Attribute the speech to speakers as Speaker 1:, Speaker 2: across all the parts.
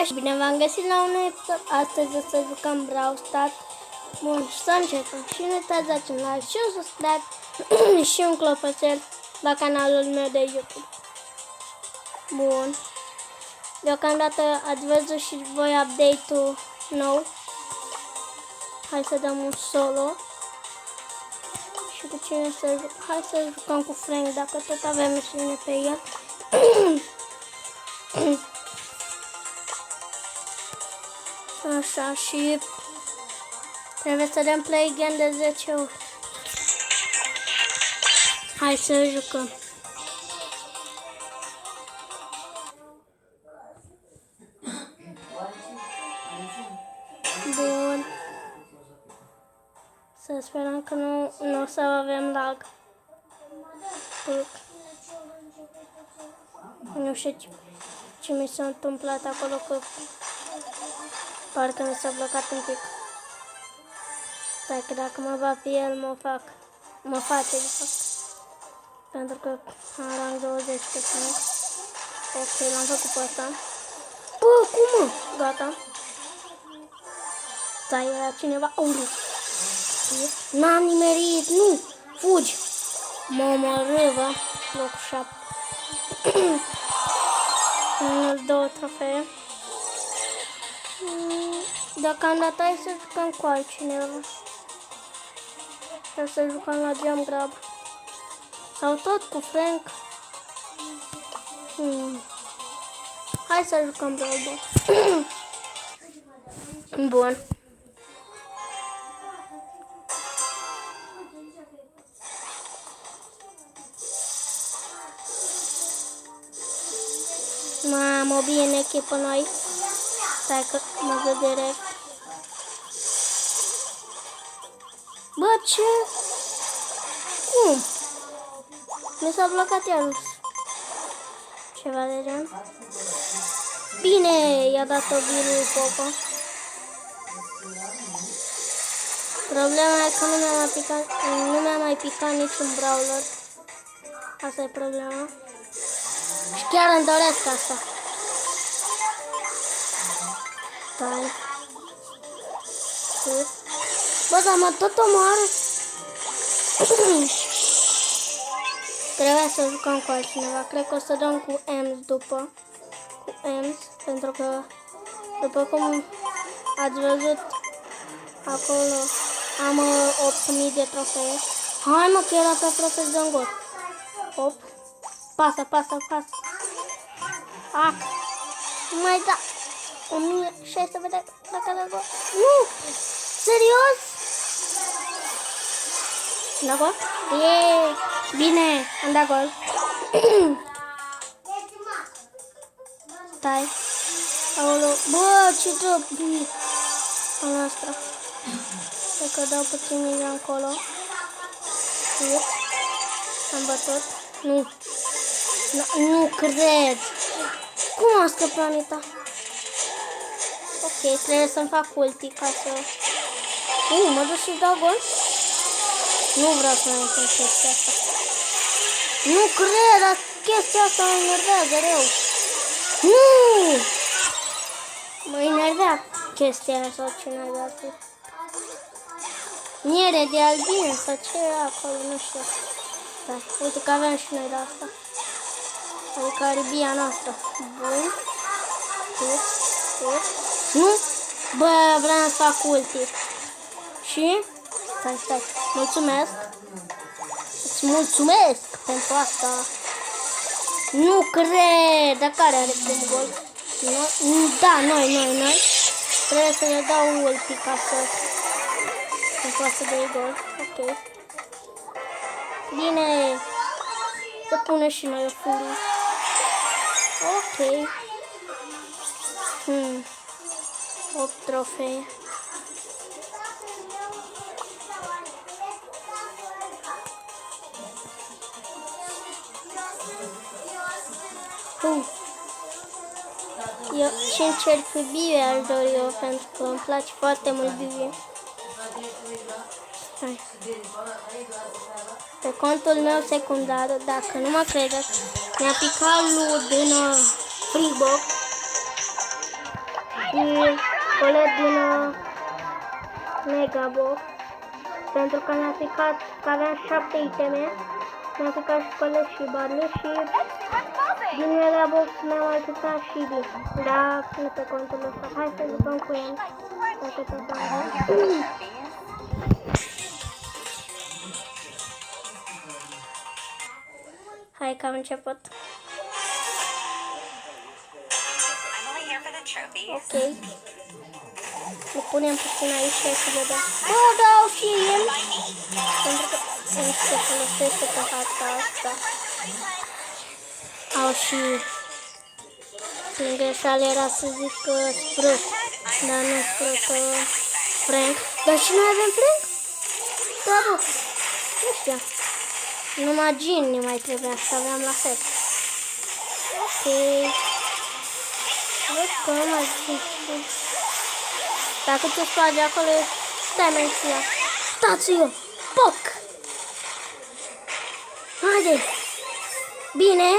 Speaker 1: și bine v-am găsit la un nou episod. Astăzi o să jucăm Brawl Stars. Bun, să începem. Și nu uitați dați un like și un subscribe și un clopoțel la canalul meu de YouTube. Bun. Deocamdată ați văzut și voi update-ul nou. Hai să dăm un solo. Și cu cine să jucăm? Hai să jucăm cu Frank dacă tot avem misiune pe el. Așa, și trebuie să dăm play again de 10 ori. Hai să jucăm. Bun. Să sperăm că nu o să avem lag. Nu știu ce mi s-a întâmplat acolo, că parcă mi s-a blocat un pic. Stai că dacă mă bat pe el, mă face de fapt. Pentru că am rang 20 pe Frank. Ok, l-am făcut pe ăsta. Bă, cum mă? Gata. Stai, era cineva. Aulu. N-am nimerit, nu! Fugi! Mă omorâvă. Locul 7. Două trofee. Deocamdată hai să jucăm cu altcineva. Trebuie să jucăm la Jump Grab. Sau tot cu Frank. Hai să jucăm Brawl Ball. Bun. Mamă, bine echipă noi. Stai că mă văd direct. Bă, ce? Cum? Mi s-a blocat iarăși. Ceva de gen. Bine, i-a dat-o birul Poco. Problema e că nu mi-a mai picat niciun brawler. Asta e problema. Și chiar îmi doresc asta. Stai. Bă, dar mă tot omoară. Trebuie să jucăm cu altcineva. Cred că o să dăm cu Ems după. Cu Ems, pentru că după cum ați văzut acolo am 8000 de trofee. Hai mă, că era pe aproape de un gol. Hop. Pasă. Nu mai da. 1600 de dacă gol. Nu! Serios? Da gol? Yeee! Bine, am dat gol. Stai. Aolo. Bă, ce drop! A noastră. Cred că dau puțin mingea încolo. Am bătut. Nu. Nu cred. Cum a scăpat Anita? Ok, trebuie să-mi fac ulti ca să... mă duc și dau gol? Nu vreau să mai întâmplă chestia asta. Nu cred, dar chestia asta mă enervează rău. Nu! Mă enervea chestia aia sau ce n-ai dat tu. Miere de albine sau ce e acolo, nu știu. Da, uite că avem și noi de asta. Adică aribia noastră. Bun. Nu? Bă, vreau să fac ulti. Și? Stai. Mulțumesc. Îți mulțumesc pentru asta. Nu cred. Dar care are primul gol? Da, noi. Trebuie să ne dau ulti ca să... pentru asta de gol. Ok. Bine. Să punem și noi o furie. Ok. 8 trofee. Eu și încerc pe Bibi aș dori eu, pentru că îmi place foarte mult Bibi. Hai. Pe contul meu secundar, dacă nu mă credeți, mi-a picat lui din Freebox. și colet din Megabox. Pentru că ne-a picat, că aveam 7 iteme. Ne-a picat și colet și barle și din Megabox mi-am mai picat și din. Da, nu pe contul ăsta. Hai să jucăm cu el. Dacă tot am vrut. Hai că am început. Ok. Îl punem puțin aici și vedem. Bă, dau și el. Pentru că nu se folosește pe harta asta. Au și prin greșeală era să zic Sprut. Dar nu Sprut, Frank. Dar și noi avem Frank? Da, bă. Nu știu. Numai Jean ne mai trebuia să aveam la fel. Ok. Văd că nu mai zic. Dacă te sparge acolo, stai menția. Stați-o! Poc! Haide! Bine?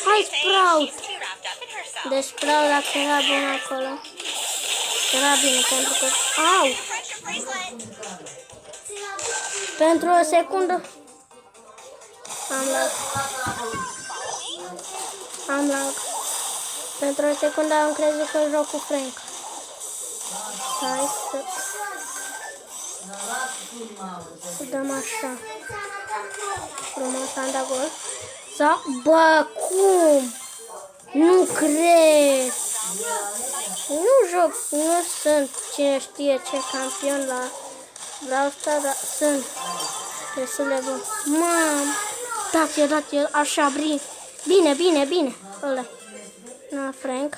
Speaker 1: Hai, Sprout! Deci Sprout dacă era bun acolo. Era bine pentru că... Au! Pentru o secundă... Am lag. Pentru o secundă am crezut că joc cu Frank. Hai să dăm așa. Frumos, am dat gol. Sau, bă, cum? Nu cred. Nu joc, nu sunt cine știe ce campion la Brawl Stars, dar sunt destul de bun. Mam, dați-o, așa, bine, ăla. Na, Frank.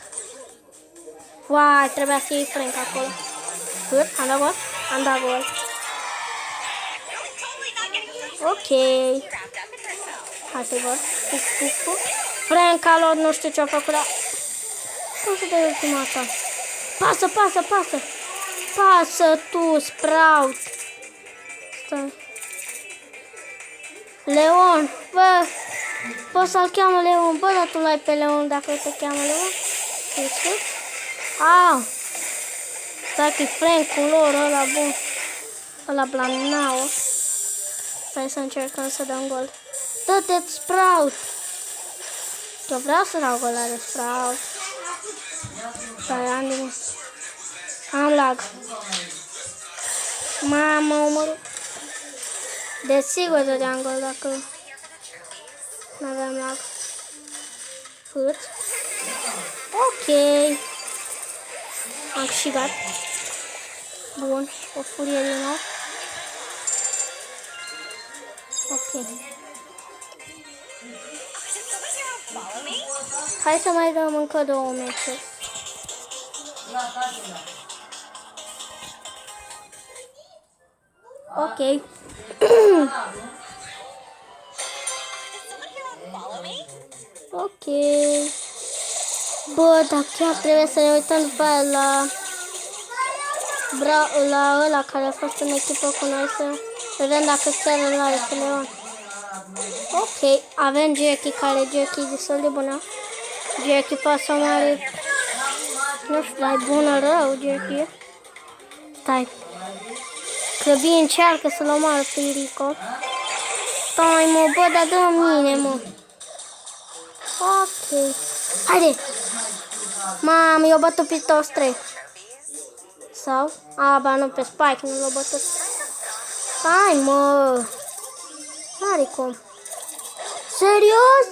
Speaker 1: Uai, trebuia să iei Frank acolo. Am dat gol. Ok. Hai să-i văd. Frank a luat, nu știu ce-a făcut, dar... Cum să dai ultimata? Pasă! Pasă tu, Sprout. Stai. Leon, bă, poți să-l cheamă Leon, bă, dar tu l-ai pe Leon dacă te cheamă Leon. Au! Stai că-i Frank-ul lor, ăla bun. Ăla blanau. Stai să încercăm să dăm gol. Dă-te, Sprout! Eu vreau să dau gol de Sprout. Stai, am lag. Mamă, omorul. Desigur dădeam gol dacă n-aveam lag. Furt. Ok. Am câștigat. Bun. O furie din nou. Ok. Hai să mai dăm încă 2 meciuri. Ok. Ok. Bă, dar chiar trebuie să ne uităm după aia la ăla care a fost în echipă cu noi să vedem dacă chiar ăla este Leon. Ok, avem Jackie care e destul de bună. Jackie pasă mare. Nu știu, dar e bună rău Jackie. Stai. Că bine încearcă să-l omoară pe Rico. Stai mă, bă, dar dă mine mă. Ok. Haide. Mamă, i-o bătut pe toți 3. Sau? A, ba nu, pe Spike nu l-o bătut. Stai mă. N-are cum. Serios?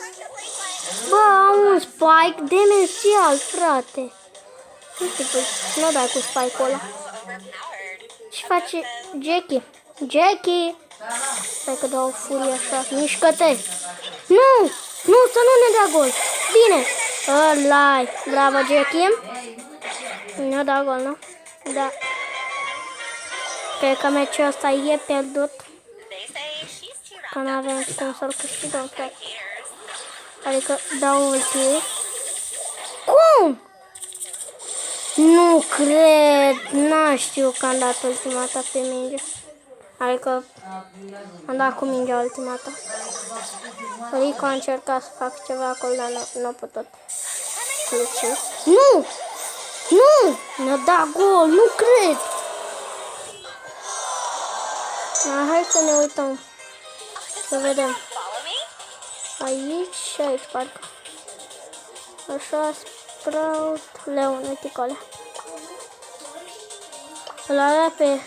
Speaker 1: Bă, am un Spike demențial, frate. Nu știu, nu dai cu Spike-ul ăla. Ce face Jackie? Jackie! Stai că dau furie așa. Mișcă-te! Nu! Nu, să nu ne dea gol! Bine! Ăla-i! Bravo, Jackie! Nu da gol, nu? Da. Cred că meciul ăsta e pierdut. Că nu avem cum să-l câștigăm, frate. Adică dau ulti. Cum? Nu cred, n-am știu că am dat ultimata pe minge. Adică am dat cu mingea ultimata. Rico a încercat să fac ceva acolo, dar nu a putut. Nu! Nu! Ne-a dat gol, nu cred! Hai să ne uităm. Să vedem. Aici și aici, parcă. Așa, Sprout, Leon, uite acolo. Îl are pe...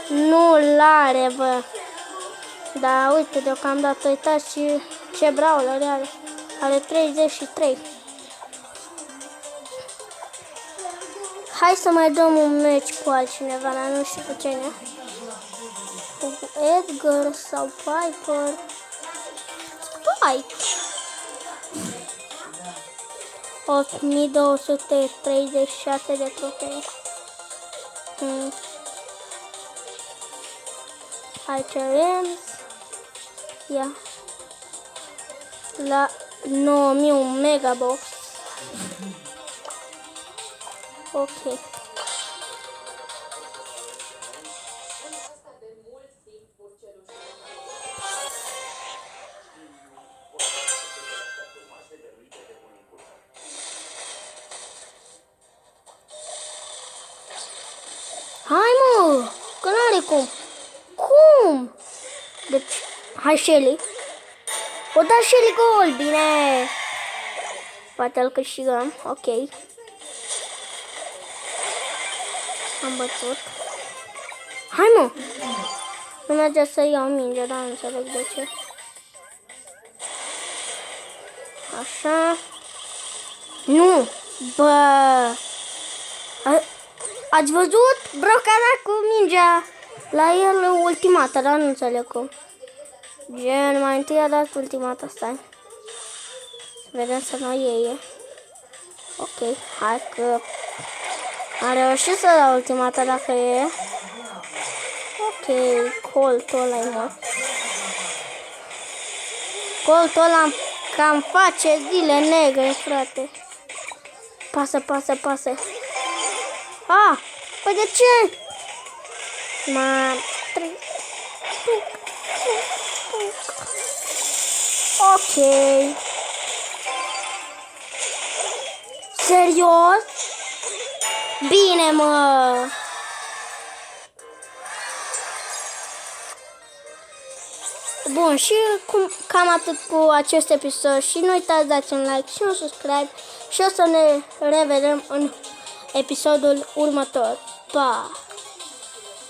Speaker 1: Nu l-are, bă. Da, uite, deocamdată, uitați ce brawler are. Are 33. Hai să mai dăm un match cu altcineva, dar nu știu cu cine. Cu Edgar sau Piper. Spike. 8236 de trofee. Aici Rams. Ia. La 9000 un megabox. Ok. Hai mă, că n-are cum. Cum? Deci, hai Shelly. O da Shelly gol, bine. Poate îl câștigăm, ok. Am bătut. Hai mă. Nu merge să iau mingea, dar nu înțeleg de ce. Așa. Nu. Bă. Ați văzut? Brocada cu mingea la el ultimata, dar nu înțeleg cum. Gen, mai întâi a dat ultimata, stai. Să vedem să nu iei. Ok, hai că am reușit să dau ultimata dacă e. Ok, coltul ăla-i mort. Coltul ăla cam face zile negre, frate. Pasă. Ah, păi de ce? Ok. Serios? Bine, mă. Bun, și cam atât cu acest episod. Și nu uitați, dați un like și un subscribe. Și o să ne revedem în episodul următor. Pa!